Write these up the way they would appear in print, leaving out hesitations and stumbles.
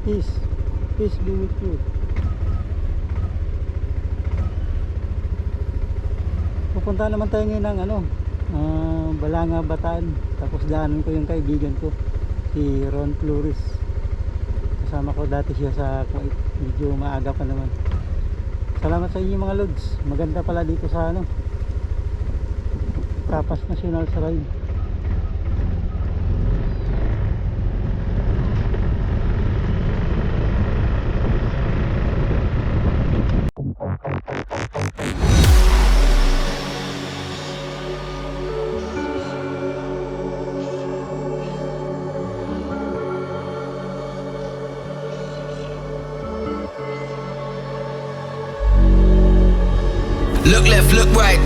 Peace be with you. Pupunta naman tayo ngayon ng Balanga, Bataan. Tapos daanan ko yung kaibigan ko, si Ron Flores. Kasama ko dati siya sa Kuwait. Medyo maaga pa naman. Salamat sa inyo mga lods. Maganda pala dito sa Tapas National sa ride. Look left, look right,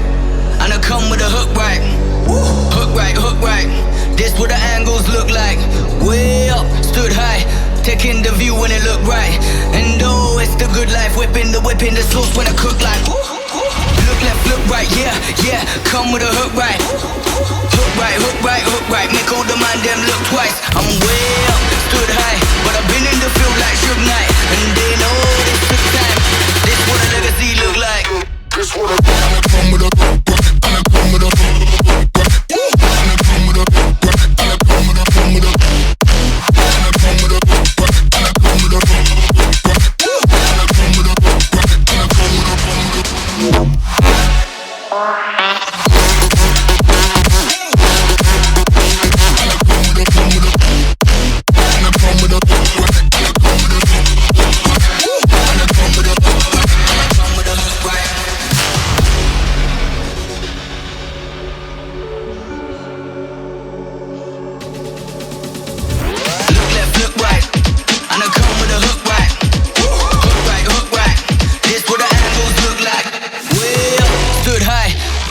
and I come with a hook right. Hook right, hook right. This what the angles look like. Way up, stood high, taking the view when it look right. And oh, it's the good life, whipping the sauce when I cook like. Look left, look right, yeah, yeah. Come with a hook right. Hook right, hook right, hook right. Make all the man them look twice. I'm way up, stood high, but I've been in the field like Suge Knight, and they know this took time. This what a legacy look like. This what I come with a and I come with a and I come with a and I come with a and I come with a and I come with a and I come with a and I come with a and I come with a.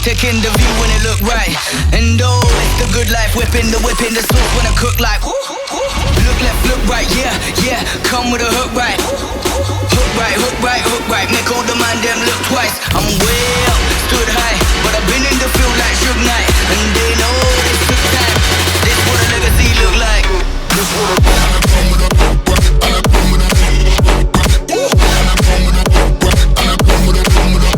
Taking the view when it look right. And oh, it's the good life, whipping the sauce when I cook like. Look left, look right, yeah, yeah. Come with a hook right. Hook right, hook right, hook right. Make all the man them look twice. I'm way up, stood high, but I've been in the field like Suge Knight, and they know this took time. This what a legacy look like. This what a and I come with a and I come with a and I come with a and I come with a come with a.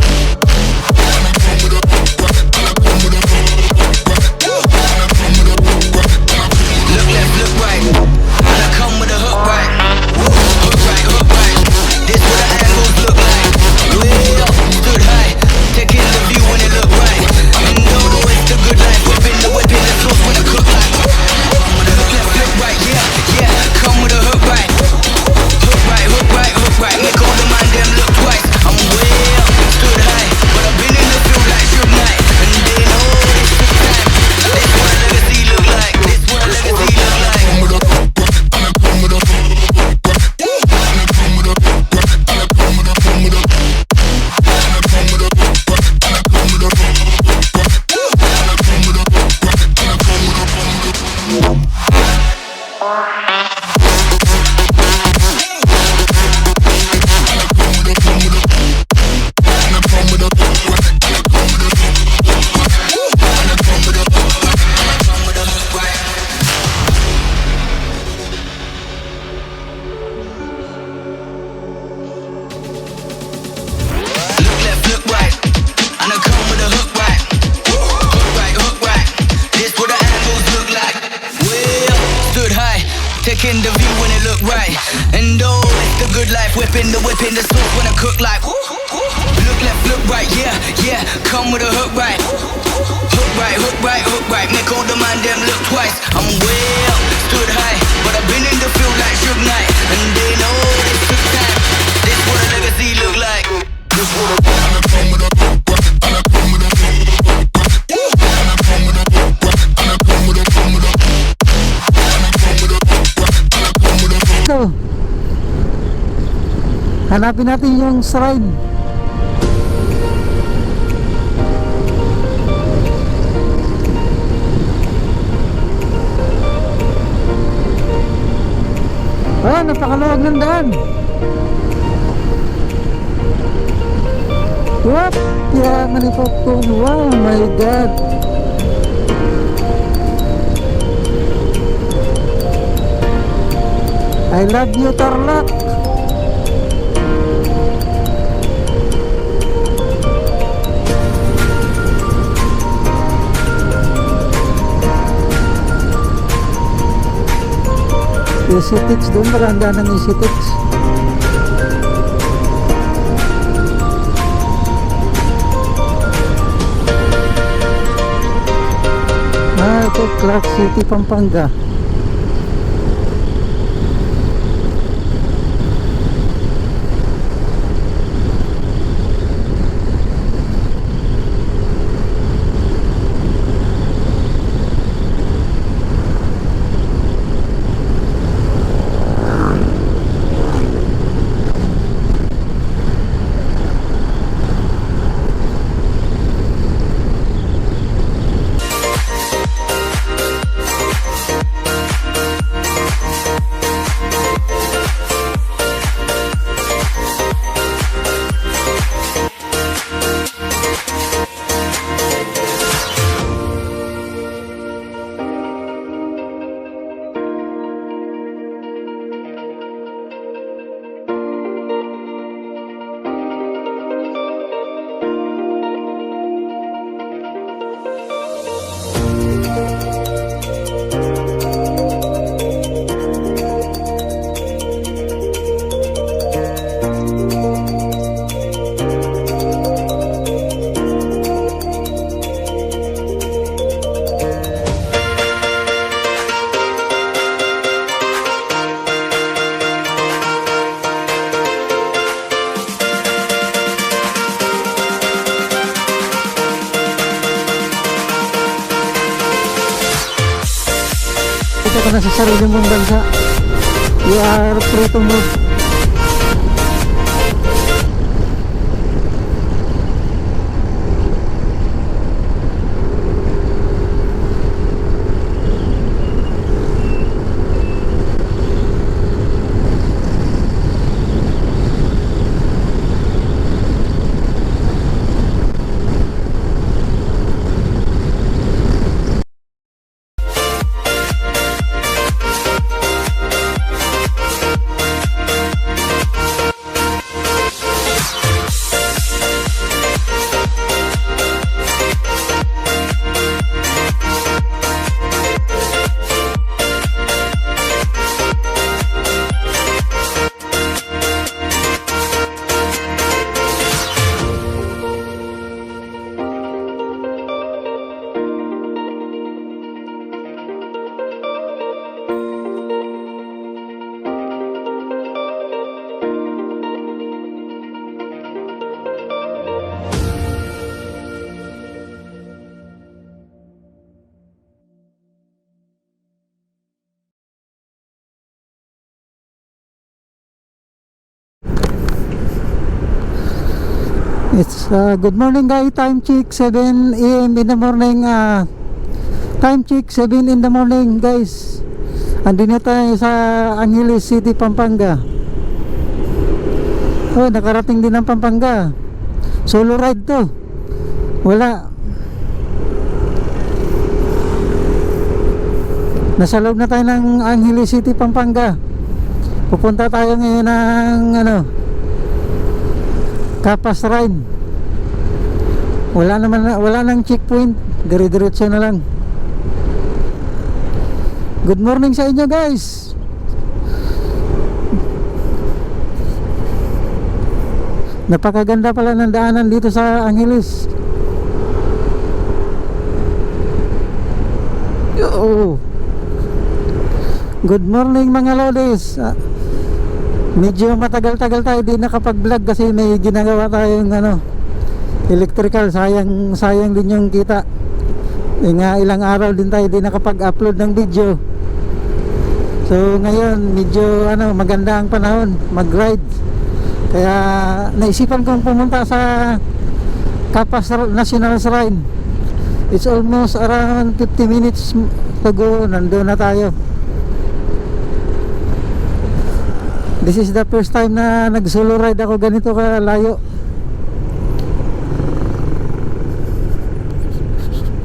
Look left, look right, and I come with a hook right. Hook right, hook right. This what the angles look like. Way up, stood high, taking the view when it look right. And no, it's the good life, whipping the sauce when I cook like. Look left, look right, yeah, yeah. Come with a hook right. Hook right, hook right, hook right. Make all the man them look twice. I'm way up, stood high, but I've been in the field like Suge Knight, and they know this took time. This what a legacy look like. This what a legacy look like. Taking the view when it look right. And oh, it's the good life, whipping the sauce when I cook like. Look left, look right, yeah, yeah. Come with a hook right. Hook right, hook right, hook right. Make all the man them look twice. I'm way up, stood high, but I've been in the field like Suge Knight, and they know this took time. This what a legacy look like. This what a and I come with a and I come with a and I come with a and I come with a come with a. So, hanapin natin yung stride. Ah, napakaluwag ng daan. What? Yeah, manifoctong. Wow, my God. I love you, Tarlac. Easy Tix doon, maranda ng Easy Tix. Ito Clark City, Pampanga. Ito ka na sa sarili mong bansa. You are free to move. It's good morning guys, time check 7 AM in the morning. Time check 7 in the morning guys. Andun na tayo sa Angeles City, Pampanga. Oh, nakarating din ng Pampanga. Solo ride to. Wala. Nasa loob na tayo ng Angeles City, Pampanga. Pupunta tayo ngayon ng Kapas ride. Wala nang checkpoint, dire-diretso na lang. Good morning sa inyo guys. Napakaganda pala ng daanan dito sa Angeles. Yo. Good morning mga lodies. Medyo matagal-tagal tayo di nakapag-vlog kasi may ginagawa tayong electrical. Sayang din yung kita. Ilang araw din tayo di nakapag-upload ng video. So ngayon medyo maganda ang panahon mag-ride. Kaya naisipan kong pumunta sa Kapas National Shrine. It's almost around 50 minutes to go. Nandun na tayo. This is the first time na nag-solo ride ako ganito kalayo.